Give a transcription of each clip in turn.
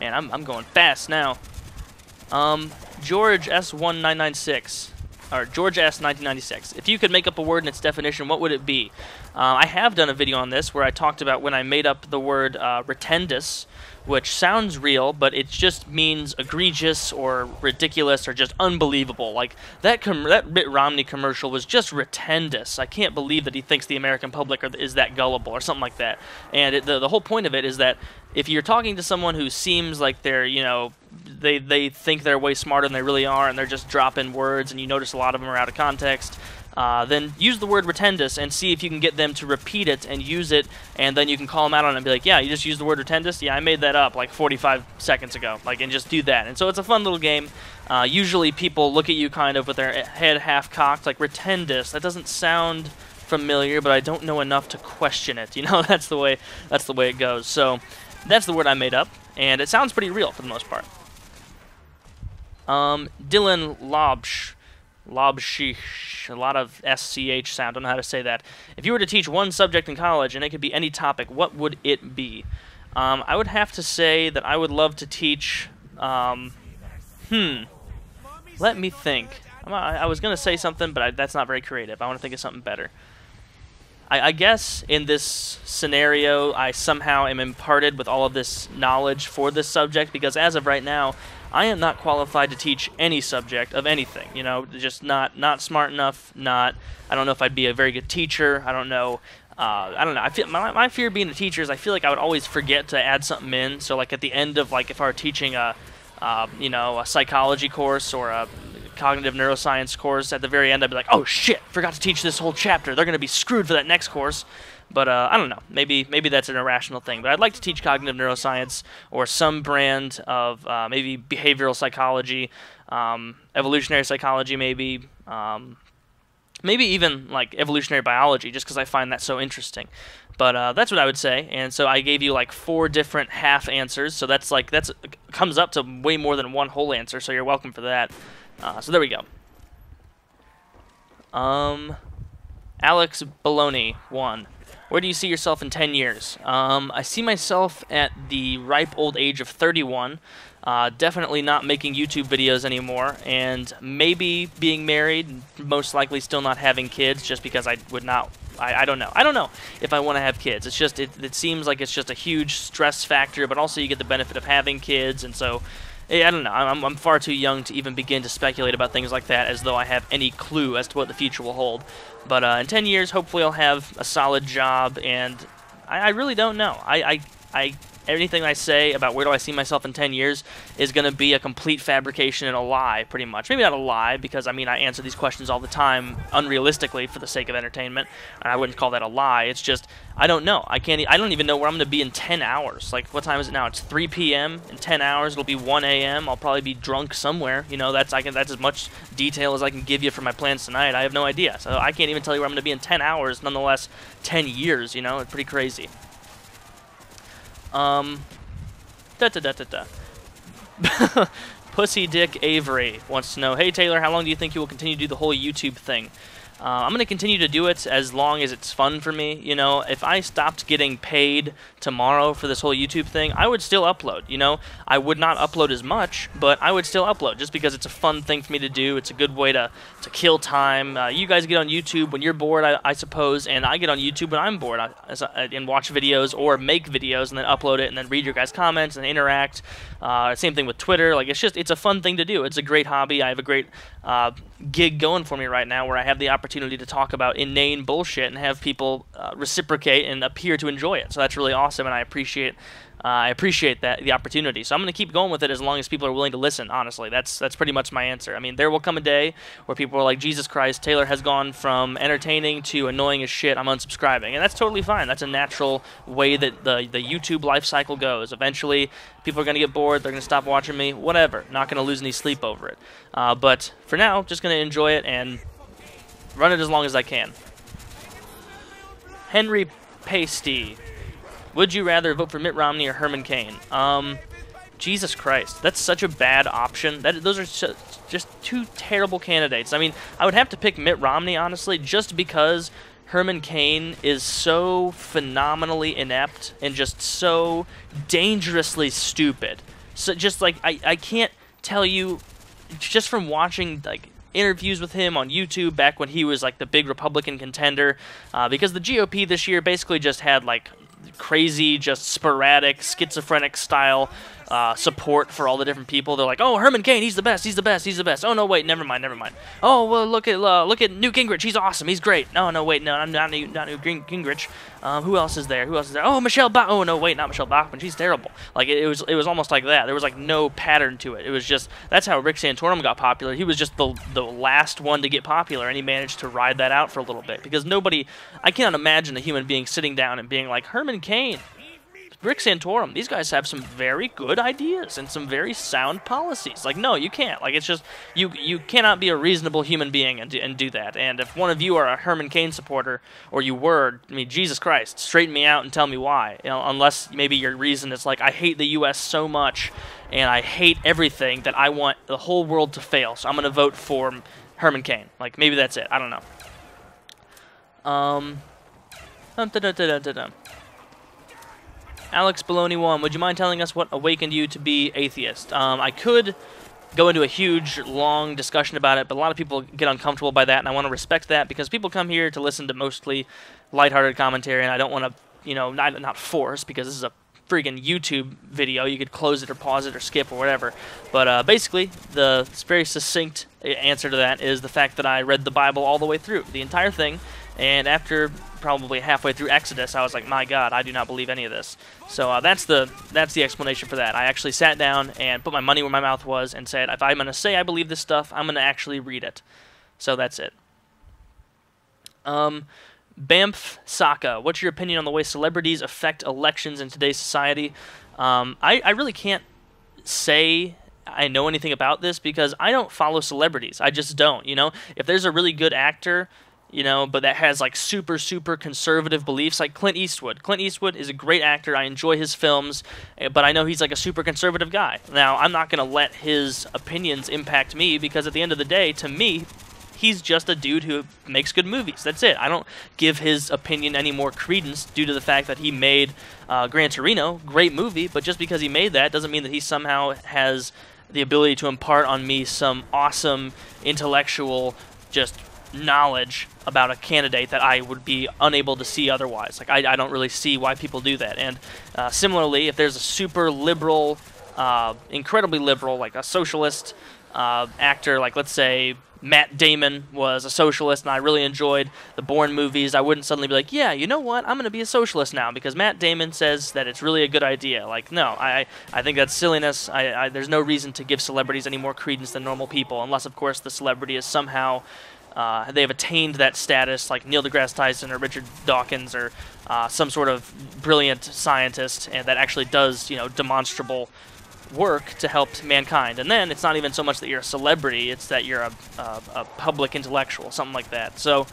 Man, I'm going fast now. George S1996, or George S1996. If you could make up a word and its definition, what would it be? I have done a video on this where I talked about when I made up the word retendus, which sounds real, but it just means egregious or ridiculous or just unbelievable. Like, that Mitt Romney commercial was just retendus. I can't believe that he thinks the American public is that gullible or something like that. And the whole point of it is that if you're talking to someone who seems like they're, you know, they think they're way smarter than they really are, and they're just dropping words, and you notice a lot of them are out of context, then use the word retendus and see if you can get them to repeat it and use it, and then you can call them out on it and be like, yeah, you just used the word retendus? Yeah, I made that up like 45 seconds ago. Like, and just do that. And so it's a fun little game. Usually people look at you kind of with their head half-cocked, like, retendus, that doesn't sound familiar, but I don't know enough to question it. You know, that's the way it goes. So that's the word I made up, and it sounds pretty real for the most part. Dylan Lobshish, a lot of SCH sound, don't know how to say that. If you were to teach one subject in college, and it could be any topic, what would it be? I would have to say that I would love to teach, let me think. I was going to say something, but that's not very creative. I want to think of something better. I guess in this scenario, I somehow am imparted with all of this knowledge for this subject, because as of right now, I am not qualified to teach any subject of anything. You know, just not smart enough. I don't know if I'd be a very good teacher. I don't know. I feel my fear being a teacher is I feel like I would always forget to add something in. So like at the end of, like, if I were teaching a psychology course or a cognitive neuroscience course, at the very end I'd be like, oh shit, forgot to teach this whole chapter. They're going to be screwed for that next course. But I don't know. Maybe that's an irrational thing. But I'd like to teach cognitive neuroscience or some brand of maybe behavioral psychology, evolutionary psychology, maybe even like evolutionary biology, just because I find that so interesting. But that's what I would say. And so I gave you like 4 different half answers. So that's comes up to way more than one whole answer. So you're welcome for that. So there we go. Alex Baloney 1. Where do you see yourself in 10 years? I see myself at the ripe old age of 31, definitely not making YouTube videos anymore, and maybe being married, most likely still not having kids, just because I would not, I don't know. I don't know if I want to have kids. It's just, it seems like it's just a huge stress factor, but also you get the benefit of having kids, and so, I don't know. I'm far too young to even begin to speculate about things like that, as though I have any clue as to what the future will hold. But in 10 years, hopefully I'll have a solid job, and I really don't know. Anything I say about where do I see myself in 10 years is going to be a complete fabrication and a lie, pretty much. Maybe not a lie, because, I mean, I answer these questions all the time unrealistically for the sake of entertainment, and I wouldn't call that a lie. It's just, I don't know. I don't even know where I'm going to be in 10 hours. Like, what time is it now? It's 3 p.m. In 10 hours, it'll be 1 a.m. I'll probably be drunk somewhere. You know, that's as much detail as I can give you for my plans tonight. I have no idea. So I can't even tell you where I'm going to be in 10 hours, nonetheless 10 years, you know? It's pretty crazy. Pussy Dick Avery wants to know, hey Taylor, how long do you think you will continue to do the whole YouTube thing? I'm going to continue to do it as long as it's fun for me. You know, if I stopped getting paid tomorrow for this whole YouTube thing, I would still upload, you know. I would not upload as much, but I would still upload just because it's a fun thing for me to do. It's a good way to kill time. You guys get on YouTube when you're bored, I suppose, and I get on YouTube when I'm bored and watch videos or make videos and then upload it and then read your guys' comments and interact. Same thing with Twitter. Like, it's a fun thing to do. It's a great hobby. I have a great gig going for me right now where I have the opportunity to talk about inane bullshit and have people reciprocate and appear to enjoy it. So that's really awesome, and I appreciate the opportunity. So I'm going to keep going with it as long as people are willing to listen, honestly. That's pretty much my answer. I mean, there will come a day where people are like, Jesus Christ, Taylor has gone from entertaining to annoying as shit, I'm unsubscribing. And that's totally fine. That's a natural way that the YouTube life cycle goes. Eventually, people are going to get bored, they're going to stop watching me, whatever. Not going to lose any sleep over it. But for now, just going to enjoy it and run it as long as I can. Henry Pasty. Would you rather vote for Mitt Romney or Herman Cain? Jesus Christ, that's such a bad option. Those are just 2 terrible candidates. I mean, I would have to pick Mitt Romney, honestly, just because Herman Cain is so phenomenally inept and just so dangerously stupid. So just like I can't tell you, just from watching like interviews with him on YouTube back when he was like the big Republican contender, because the GOP this year basically just had like crazy, just sporadic, schizophrenic style support for all the different people. They're like, oh, Herman Cain, he's the best, he's the best, he's the best. Oh no, wait, never mind. Oh well, look at Newt Gingrich, he's awesome, he's great. No, wait, no, I'm not Newt Gingrich. Who else is there? Oh, Michelle Bachmann. Oh no, wait, not Michelle Bachmann. She's terrible. Like it was almost like that. There was like no pattern to it. It was just that's how Rick Santorum got popular. He was just the last one to get popular, and he managed to ride that out for a little bit because I cannot imagine a human being sitting down and being like Herman Cain, Rick Santorum, these guys have some very good ideas and some very sound policies. Like, no, you can't. Like, it's just, you cannot be a reasonable human being and do that. And if one of you are a Herman Cain supporter, or you were, I mean, Jesus Christ, straighten me out and tell me why. You know, unless maybe your reason is like, I hate the U.S. so much, and I hate everything that I want the whole world to fail, so I'm going to vote for Herman Cain. Like, maybe that's it. I don't know. Alex Baloney 1, would you mind telling us what awakened you to be atheist? I could go into a huge, long discussion about it, but a lot of people get uncomfortable by that, and I want to respect that because people come here to listen to mostly lighthearted commentary, and I don't want to, you know, not force, because this is a freaking YouTube video. You could close it or pause it or skip or whatever. But basically, the very succinct answer to that is the fact that I read the Bible all the way through, the entire thing, and after probably halfway through Exodus, I was like, my God, I do not believe any of this. So that's the explanation for that. I actually sat down and put my money where my mouth was and said, if I'm going to say I believe this stuff, I'm going to actually read it. So that's it. Bamf Saka, what's your opinion on the way celebrities affect elections in today's society? I really can't say I know anything about this because I don't follow celebrities. I just don't, you know? If there's a really good actor, you know, but that has like super conservative beliefs, like Clint Eastwood. Clint Eastwood is a great actor. I enjoy his films, but I know he's like a super conservative guy. Now, I'm not going to let his opinions impact me because at the end of the day, to me, he's just a dude who makes good movies. That's it. I don't give his opinion any more credence due to the fact that he made Gran Torino, great movie, but just because he made that doesn't mean that he somehow has the ability to impart on me some awesome intellectual just knowledge about a candidate that I would be unable to see otherwise. Like, I don't really see why people do that. And similarly, if there's a super liberal, incredibly liberal, like a socialist actor, like let's say Matt Damon was a socialist and I really enjoyed the Bourne movies, I wouldn't suddenly be like, yeah, you know what, I'm going to be a socialist now because Matt Damon says that it's really a good idea. Like, no, I think that's silliness. There's no reason to give celebrities any more credence than normal people, unless, of course, the celebrity is somehow they have attained that status, like Neil deGrasse Tyson or Richard Dawkins or some sort of brilliant scientist, and that actually does, you know, demonstrable work to help mankind. And then it's not even so much that you're a celebrity, it's that you're a public intellectual, something like that. So,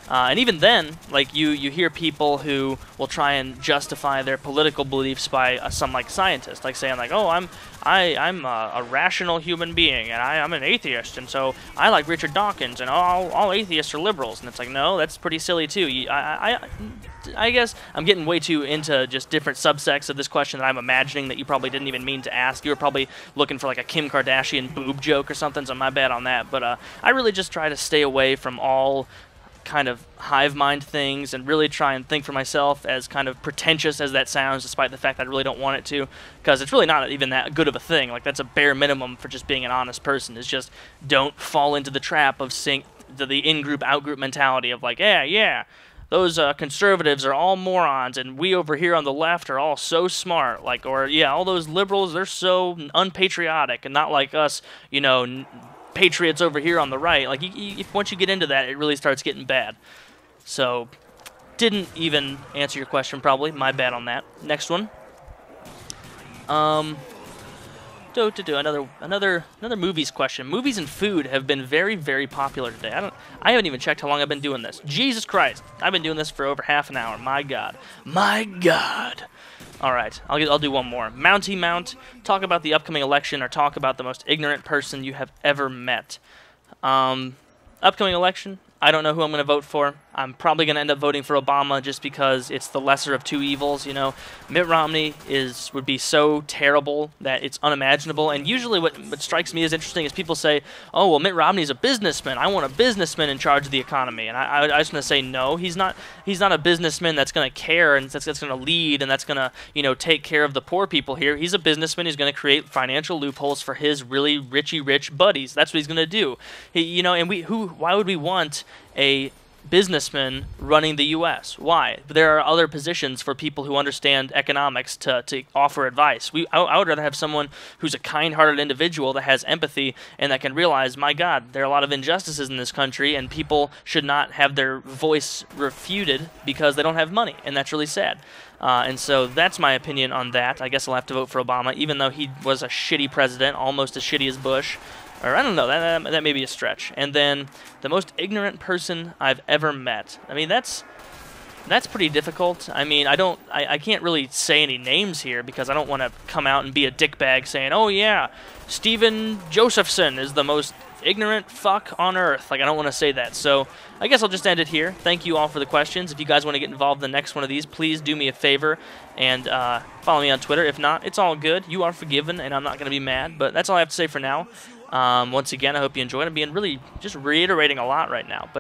and even then, like you hear people who will try and justify their political beliefs by some like scientist, like saying like, oh, I'm a rational human being and I'm an atheist, and so I like Richard Dawkins, and all atheists are liberals. And it's like, no, that's pretty silly too. I guess I'm getting way too into just different subsects of this question that I'm imagining that you probably didn't even mean to ask. You were probably looking for like a Kim Kardashian boob joke or something, so my bad on that. But I really just try to stay away from all kind of hive mind things and really try and think for myself, as kind of pretentious as that sounds, despite the fact that I really don't want it to, because it's really not even that good of a thing. Like, that's a bare minimum for just being an honest person, is just don't fall into the trap of the in-group, out-group mentality of like, yeah, those conservatives are all morons, and we over here on the left are all so smart. Like, or yeah, all those liberals, they're so unpatriotic and not like us, you know, patriots over here on the right. Like, once you get into that, it really starts getting bad. So, didn't even answer your question, probably. My bad on that. Next one. Another movies question. Movies and food have been very popular today. I haven't even checked how long I've been doing this. Jesus Christ, I've been doing this for over half an hour. My God. All right, I'll do one more. Mounty Mount, talk about the upcoming election or talk about the most ignorant person you have ever met. Upcoming election, I don't know who I'm going to vote for. I'm probably going to end up voting for Obama just because it's the lesser of two evils. You know, Mitt Romney would be so terrible that it's unimaginable. And usually what strikes me as interesting is people say, oh, well, Mitt Romney's a businessman. I want a businessman in charge of the economy. And I just want to say, no, he's not a businessman that's going to care and that's going to lead and that's going to, you know, take care of the poor people here. He's a businessman who's going to create financial loopholes for his really rich buddies. That's what he's going to do. You know, and why would we want a businessman running the U.S.? Why? There are other positions for people who understand economics to offer advice. I would rather have someone who's a kind-hearted individual that has empathy and that can realize, my God, there are a lot of injustices in this country and people should not have their voice refuted because they don't have money, and that's really sad. And so that's my opinion on that. I guess I'll have to vote for Obama, even though he was a shitty president, almost as shitty as Bush. Or I don't know, that may be a stretch. And then the most ignorant person I've ever met. I mean, that's pretty difficult. I mean, I can't really say any names here because I don't want to come out and be a dickbag saying, oh yeah, Stephen Josephson is the most ignorant fuck on earth. Like, I don't want to say that. So I guess I'll just end it here. Thank you all for the questions. If you guys want to get involved in the next one of these, please do me a favor and follow me on Twitter. If not, it's all good. You are forgiven, and I'm not going to be mad. But that's all I have to say for now. Once again, I hope you enjoyed. I'm being really just reiterating a lot right now. But